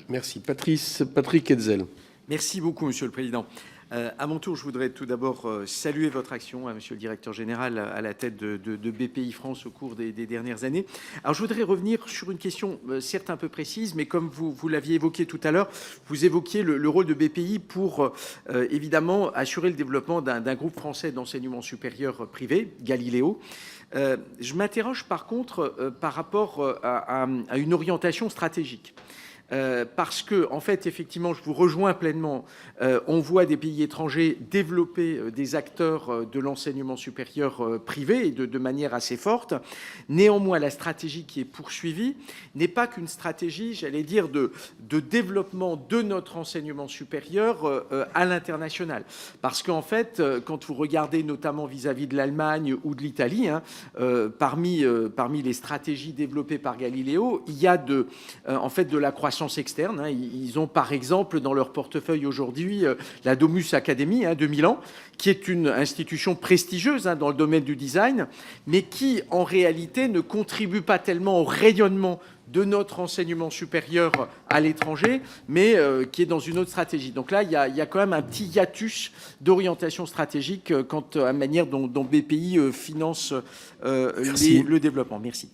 Merci. Patrick Hetzel. Merci beaucoup, Monsieur le Président. À mon tour, je voudrais tout d'abord saluer votre action, Monsieur le Directeur Général, à la tête de BPI France au cours des dernières années. Alors, je voudrais revenir sur une question certes un peu précise, mais comme vous l'aviez évoqué tout à l'heure, vous évoquiez le rôle de BPI pour évidemment assurer le développement d'un groupe français d'enseignement supérieur privé, Galileo. Je m'interroge par contre par rapport à une orientation stratégique. Parce que, en fait, effectivement, je vous rejoins pleinement. On voit des pays étrangers développer des acteurs de l'enseignement supérieur privé et de manière assez forte. Néanmoins, la stratégie qui est poursuivie n'est pas qu'une stratégie, j'allais dire, de développement de notre enseignement supérieur à l'international. Parce qu'en fait, quand vous regardez notamment vis-à-vis de l'Allemagne ou de l'Italie, parmi les stratégies développées par Galileo, il y a en fait de la croissance externe. Ils ont par exemple dans leur portefeuille aujourd'hui la Domus Academy de Milan, qui est une institution prestigieuse dans le domaine du design, mais qui en réalité ne contribue pas tellement au rayonnement de notre enseignement supérieur à l'étranger, mais qui est dans une autre stratégie. Donc là, il y a quand même un petit hiatus d'orientation stratégique quant à la manière dont BPI finance le développement. Merci.